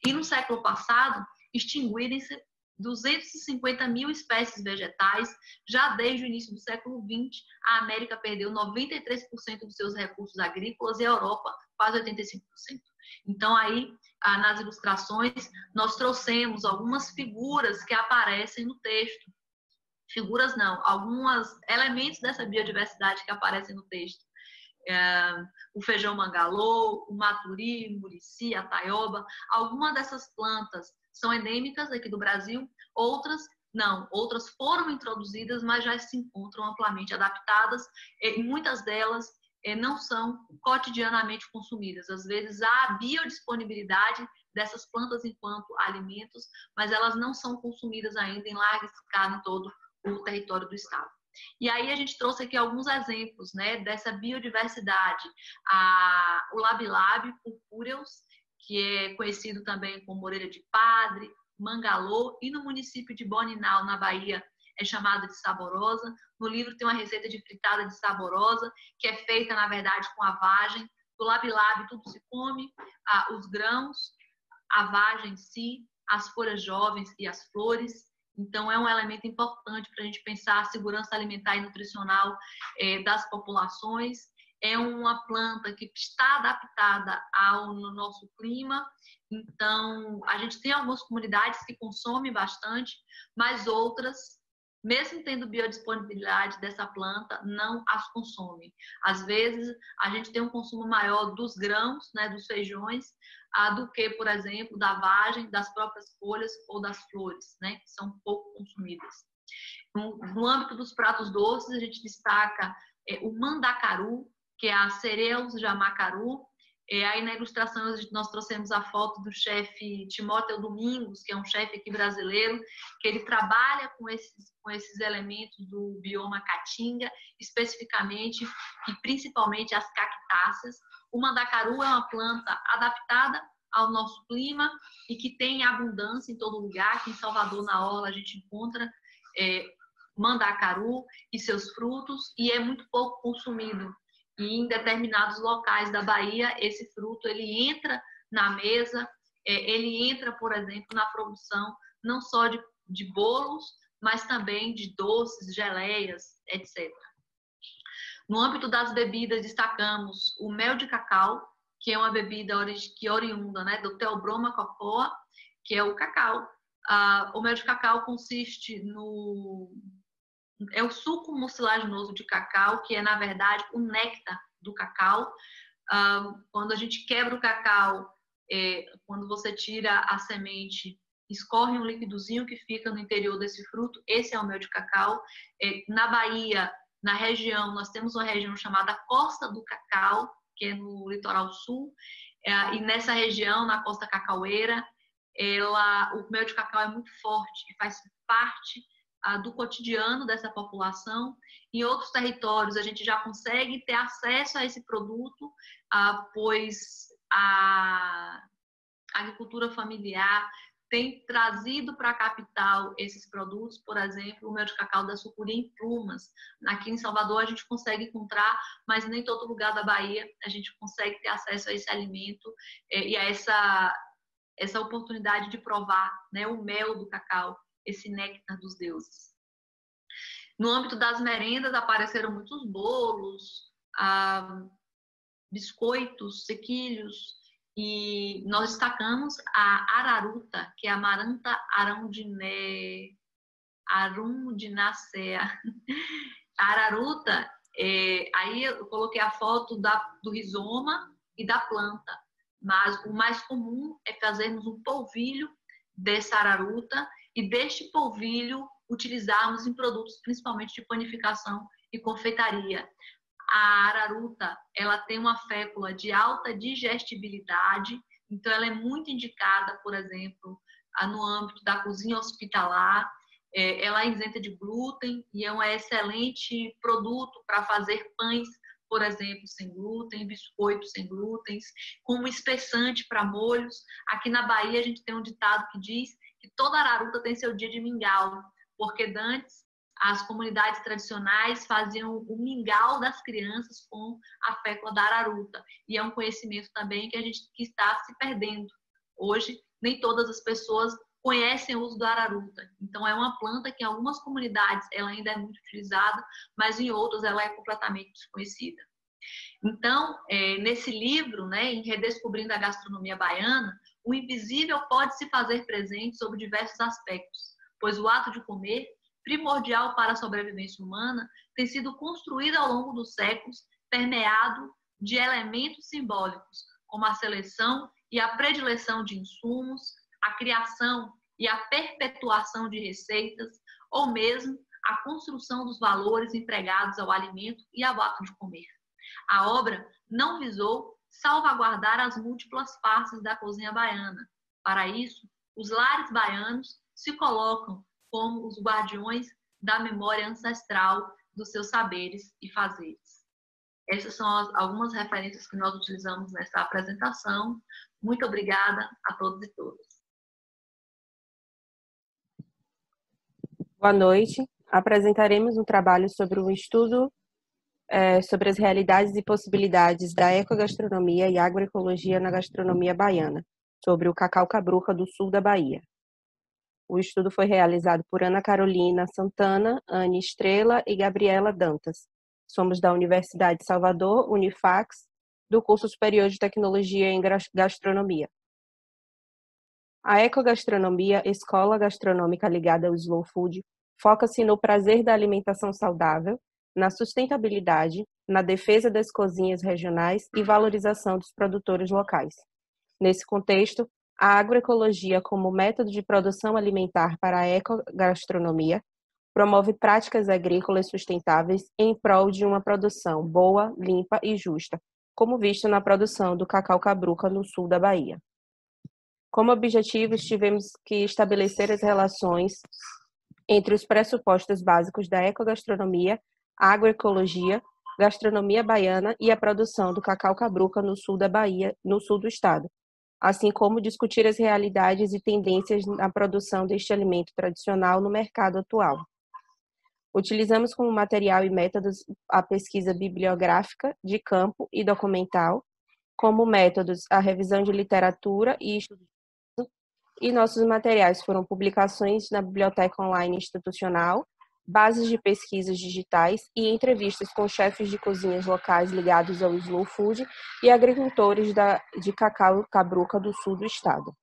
[SPEAKER 7] E no século passado, extinguiram-se 250 mil espécies vegetais. Já desde o início do século XX, a América perdeu 93% dos seus recursos agrícolas e a Europa quase 85%. Então, aí, nas ilustrações, nós trouxemos algumas figuras que aparecem no texto. Figuras não, alguns elementos dessa biodiversidade que aparecem no texto. O feijão mangalô, o maturi, o murici, a taioba. Algumas dessas plantas são endêmicas aqui do Brasil, outras não. Outras foram introduzidas, mas já se encontram amplamente adaptadas e muitas delas não são cotidianamente consumidas. Às vezes há biodisponibilidade dessas plantas enquanto alimentos, mas elas não são consumidas ainda em larga escala em todo o território do estado. E aí a gente trouxe aqui alguns exemplos, né, dessa biodiversidade. O labilab purpureus, que é conhecido também como orelha de padre, mangalô, e no município de Boninal, na Bahia, é chamada de saborosa. No livro tem uma receita de fritada de saborosa, que é feita, na verdade, com a vagem. Do labilab tudo se come, os grãos, a vagem em si, as folhas jovens e as flores. Então, é um elemento importante para a gente pensar a segurança alimentar e nutricional das populações. É uma planta que está adaptada ao nosso clima. Então, a gente tem algumas comunidades que consomem bastante, mas outras, mesmo tendo biodisponibilidade dessa planta, não as consomem. Às vezes, a gente tem um consumo maior dos grãos, né, dos feijões, do que, por exemplo, da vagem, das próprias folhas ou das flores, né, que são pouco consumidas. No âmbito dos pratos doces, a gente destaca o mandacaru, que é a cereus jamacaru. Aí na ilustração nós trouxemos a foto do chefe Timóteo Domingos, que é um chefe aqui brasileiro, que ele trabalha com esses elementos do bioma caatinga, especificamente e principalmente as cactáceas. O mandacaru é uma planta adaptada ao nosso clima e que tem abundância em todo lugar. Aqui em Salvador, na orla, a gente encontra mandacaru e seus frutos, e é muito pouco consumido. E em determinados locais da Bahia, esse fruto ele entra na mesa, ele entra, por exemplo, na produção não só de bolos, mas também de doces, geleias, etc. No âmbito das bebidas, destacamos o mel de cacau, que é uma bebida oriunda, né, do Theobroma cocoa, que é o cacau. O mel de cacau consiste é o suco mucilaginoso de cacau, que é, na verdade, o néctar do cacau. Quando a gente quebra o cacau, quando você tira a semente, escorre um líquidozinho que fica no interior desse fruto. Esse é o mel de cacau. Na Bahia, na região, nós temos uma região chamada Costa do Cacau, que é no litoral sul. E nessa região, na Costa Cacaueira, o mel de cacau é muito forte e faz parte do cotidiano dessa população. Em outros territórios, a gente já consegue ter acesso a esse produto, pois a agricultura familiar tem trazido para a capital esses produtos. Por exemplo, o mel de cacau da sucuri em plumas. Aqui em Salvador a gente consegue encontrar, mas nem todo lugar da Bahia a gente consegue ter acesso a esse alimento e a essa oportunidade de provar, né, o mel do cacau, esse néctar dos deuses. No âmbito das merendas, apareceram muitos bolos, biscoitos, sequilhos, e nós destacamos a araruta, que é a Amaranta arundinacea. A araruta, aí eu coloquei a foto do rizoma e da planta, mas o mais comum é fazermos um polvilho dessa araruta e deste polvilho utilizarmos em produtos principalmente de panificação e confeitaria. A araruta, ela tem uma fécula de alta digestibilidade, então ela é muito indicada, por exemplo, no âmbito da cozinha hospitalar. Ela é isenta de glúten e é um excelente produto para fazer pães, por exemplo, sem glúten, biscoitos sem glúten, como espessante para molhos. Aqui na Bahia a gente tem um ditado que diz que toda araruta tem seu dia de mingau, porque antes as comunidades tradicionais faziam o mingau das crianças com a fécula da araruta. E é um conhecimento também que está se perdendo. Hoje, nem todas as pessoas conhecem o uso da araruta. Então, é uma planta que em algumas comunidades ela ainda é muito utilizada, mas em outras ela é completamente desconhecida. Então, nesse livro, né, em Redescobrindo a Gastronomia Baiana, o invisível pode se fazer presente sob diversos aspectos, pois o ato de comer, primordial para a sobrevivência humana, tem sido construído ao longo dos séculos, permeado de elementos simbólicos, como a seleção e a predileção de insumos, a criação e a perpetuação de receitas, ou mesmo a construção dos valores empregados ao alimento e ao ato de comer. A obra não visou salvaguardar as múltiplas faces da cozinha baiana. Para isso, os lares baianos se colocam como os guardiões da memória ancestral dos seus saberes e fazeres. Essas são algumas referências que nós utilizamos nessa apresentação. Muito obrigada a todos e todas.
[SPEAKER 8] Boa noite. Apresentaremos um trabalho sobre um estudo sobre as realidades e possibilidades da ecogastronomia e agroecologia na gastronomia baiana, sobre o cacau cabruca do sul da Bahia. O estudo foi realizado por Ana Carolina Santana, Anne Estrela e Gabriela Dantas. Somos da Universidade de Salvador, Unifax, do curso superior de Tecnologia em Gastronomia. A ecogastronomia, escola gastronômica ligada ao slow food, foca-se no prazer da alimentação saudável, na sustentabilidade, na defesa das cozinhas regionais e valorização dos produtores locais. Nesse contexto, a agroecologia, como método de produção alimentar para a ecogastronomia, promove práticas agrícolas sustentáveis em prol de uma produção boa, limpa e justa, como visto na produção do cacau cabruca no sul da Bahia. Como objetivos, tivemos que estabelecer as relações entre os pressupostos básicos da ecogastronomia, a agroecologia, gastronomia baiana e a produção do cacau cabruca no sul da Bahia, no sul do estado, assim como discutir as realidades e tendências na produção deste alimento tradicional no mercado atual. Utilizamos como material e métodos a pesquisa bibliográfica, de campo e documental, como métodos a revisão de literatura e estudos, e nossos materiais foram publicações na Biblioteca Online Institucional, bases de pesquisas digitais e entrevistas com chefes de cozinhas locais ligados ao slow food e agricultores de cacau cabruca do sul do estado.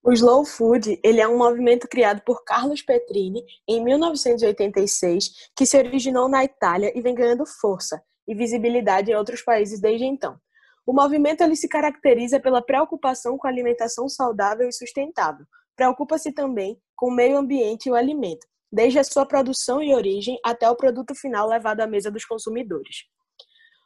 [SPEAKER 9] O slow food, ele é um movimento criado por Carlos Petrini em 1986, que se originou na Itália e vem ganhando força e visibilidade em outros países desde então. O movimento ele se caracteriza pela preocupação com a alimentação saudável e sustentável. Preocupa-se também com o meio ambiente e o alimento, desde a sua produção e origem até o produto final levado à mesa dos consumidores.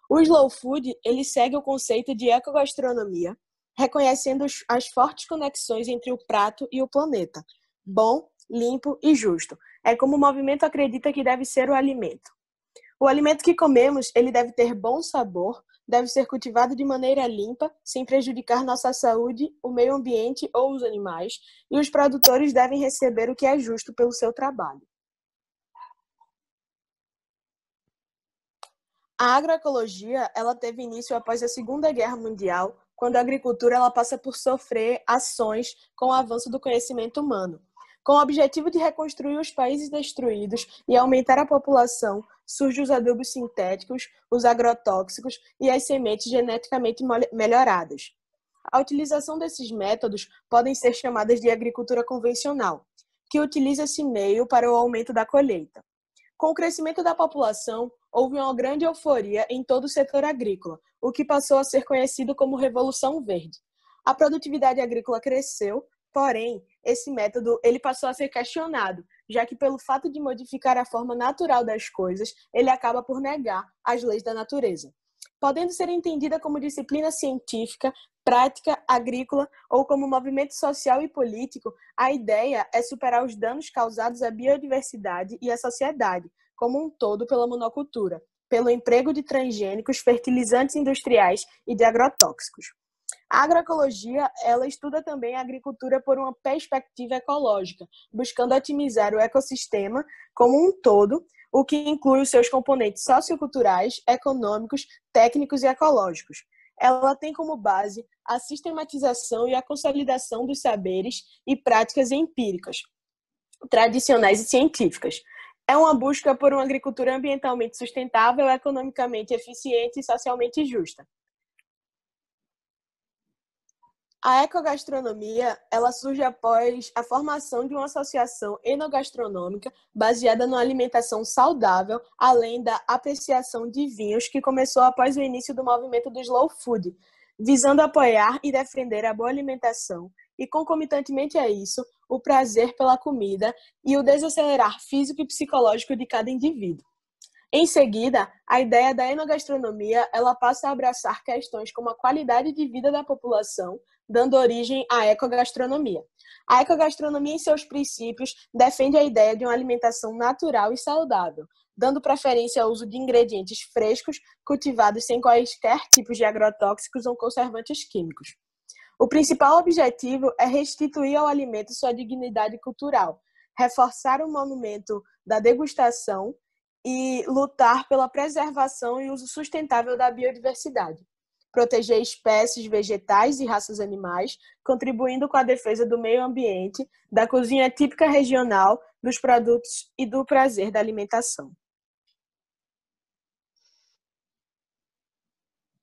[SPEAKER 9] O slow food ele segue o conceito de ecogastronomia, reconhecendo as fortes conexões entre o prato e o planeta. Bom, limpo e justo. É como o movimento acredita que deve ser o alimento. O alimento que comemos, ele deve ter bom sabor, deve ser cultivado de maneira limpa, sem prejudicar nossa saúde, o meio ambiente ou os animais, e os produtores devem receber o que é justo pelo seu trabalho. A agroecologia, ela teve início após a Segunda Guerra Mundial, quando a agricultura ela passa por sofrer ações com o avanço do conhecimento humano. Com o objetivo de reconstruir os países destruídos e aumentar a população, surgem os adubos sintéticos, os agrotóxicos e as sementes geneticamente melhoradas. A utilização desses métodos podem ser chamadas de agricultura convencional, que utiliza esse meio para o aumento da colheita. Com o crescimento da população, houve uma grande euforia em todo o setor agrícola, o que passou a ser conhecido como Revolução Verde. A produtividade agrícola cresceu, porém, esse método ele passou a ser questionado, já que pelo fato de modificar a forma natural das coisas, ele acaba por negar as leis da natureza. Podendo ser entendida como disciplina científica, prática, agrícola ou como movimento social e político, a ideia é superar os danos causados à biodiversidade e à sociedade, como um todo, pela monocultura, pelo emprego de transgênicos, fertilizantes industriais e de agrotóxicos. A agroecologia, ela estuda também a agricultura por uma perspectiva ecológica, buscando otimizar o ecossistema como um todo, o que inclui os seus componentes socioculturais, econômicos, técnicos e ecológicos. Ela tem como base a sistematização e a consolidação dos saberes e práticas empíricas, tradicionais e científicas. É uma busca por uma agricultura ambientalmente sustentável, economicamente eficiente e socialmente justa. A ecogastronomia, ela surge após a formação de uma associação enogastronômica baseada numa alimentação saudável, além da apreciação de vinhos, que começou após o início do movimento do Slow Food, visando apoiar e defender a boa alimentação e, concomitantemente a isso, o prazer pela comida e o desacelerar físico e psicológico de cada indivíduo. Em seguida, a ideia da enogastronomia, ela passa a abraçar questões como a qualidade de vida da população, dando origem à ecogastronomia. A ecogastronomia, em seus princípios, defende a ideia de uma alimentação natural e saudável, dando preferência ao uso de ingredientes frescos, cultivados sem quaisquer tipos de agrotóxicos ou conservantes químicos. O principal objetivo é restituir ao alimento sua dignidade cultural, reforçar o monumento da degustação e lutar pela preservação e uso sustentável da biodiversidade. Proteger espécies vegetais e raças animais, contribuindo com a defesa do meio ambiente, da cozinha típica regional, dos produtos e do prazer da alimentação.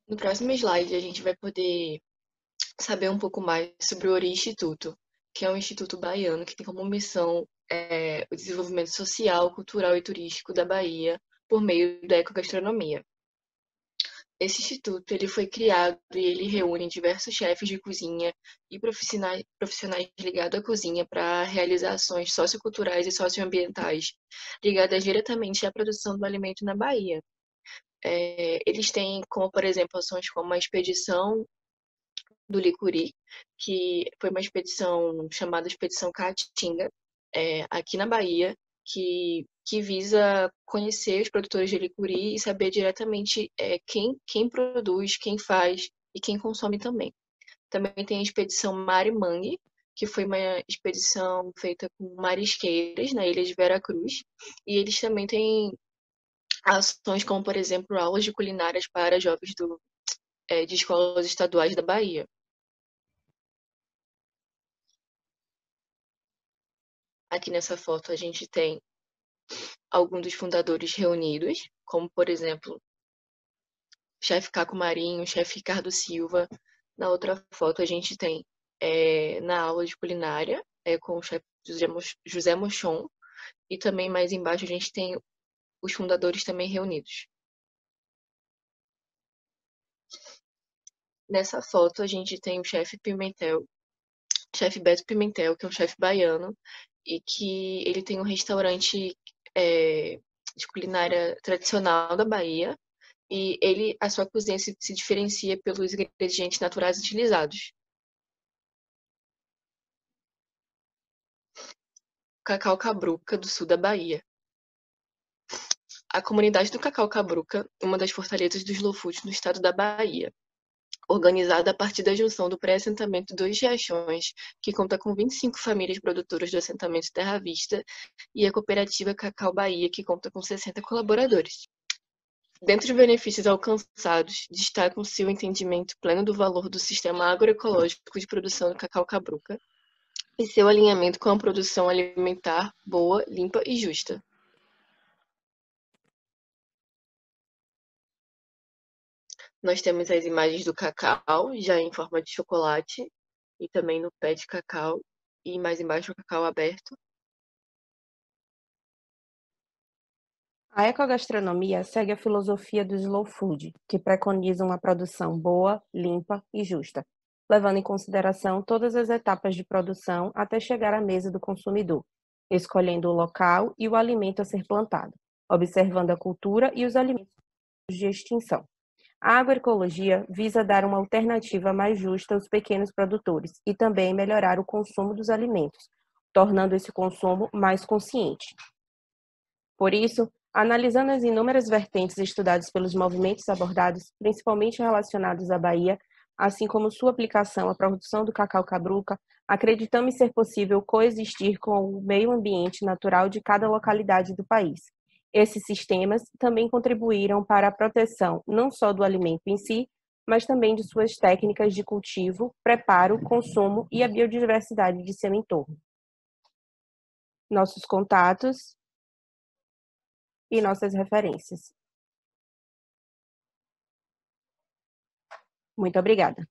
[SPEAKER 10] No próximo slide, a gente vai poder saber um pouco mais sobre o Ori Instituto, que é um instituto baiano que tem como missão o desenvolvimento social, cultural e turístico da Bahia por meio da ecogastronomia. Esse instituto ele foi criado e ele reúne diversos chefes de cozinha e profissionais ligados à cozinha para realizar ações socioculturais e socioambientais ligadas diretamente à produção do alimento na Bahia. Eles têm como, por exemplo, ações como a expedição do Licuri, que foi uma expedição chamada Expedição Caatinga, aqui na Bahia, que visa conhecer os produtores de licuri e saber diretamente quem produz, quem faz e quem consome também. Também tem a expedição Mari Mangue, que foi uma expedição feita com marisqueiras na ilha de Veracruz, e eles também têm ações como, por exemplo, aulas de culinárias para jovens de escolas estaduais da Bahia. Aqui nessa foto a gente tem alguns dos fundadores reunidos, como, por exemplo, o chefe Caco Marinho, o chefe Ricardo Silva. Na outra foto a gente tem na aula de culinária com o chefe José Mochon, e também mais embaixo a gente tem os fundadores também reunidos. Nessa foto a gente tem o chefe Pimentel, chefe Beto Pimentel, que é um chefe baiano, e que ele tem um restaurante de culinária tradicional da Bahia, e a sua cozinha se diferencia pelos ingredientes naturais utilizados. Cacau Cabruca, do sul da Bahia. A comunidade do Cacau Cabruca é uma das fortalezas do Slow Food no estado da Bahia, organizada a partir da junção do pré-assentamento Dois Riachões, que conta com 25 famílias produtoras do assentamento Terra Vista, e a cooperativa Cacau Bahia, que conta com 60 colaboradores. Dentre os benefícios alcançados, destacam-se o entendimento pleno do valor do sistema agroecológico de produção do cacau cabruca e seu alinhamento com a produção alimentar boa, limpa e justa. Nós temos as imagens do cacau, já em forma de chocolate, e também no pé de cacau, e mais embaixo o cacau aberto.
[SPEAKER 8] A ecogastronomia segue a filosofia do slow food, que preconiza uma produção boa, limpa e justa, levando em consideração todas as etapas de produção até chegar à mesa do consumidor, escolhendo o local e o alimento a ser plantado, observando a cultura e os alimentos de extinção. A agroecologia visa dar uma alternativa mais justa aos pequenos produtores e também melhorar o consumo dos alimentos, tornando esse consumo mais consciente. Por isso, analisando as inúmeras vertentes estudadas pelos movimentos abordados, principalmente relacionados à Bahia, assim como sua aplicação à produção do cacau cabruca, acreditamos ser possível coexistir com o meio ambiente natural de cada localidade do país. Esses sistemas também contribuíram para a proteção não só do alimento em si, mas também de suas técnicas de cultivo, preparo, consumo e a biodiversidade de seu entorno. Nossos contatos e nossas referências. Muito obrigada.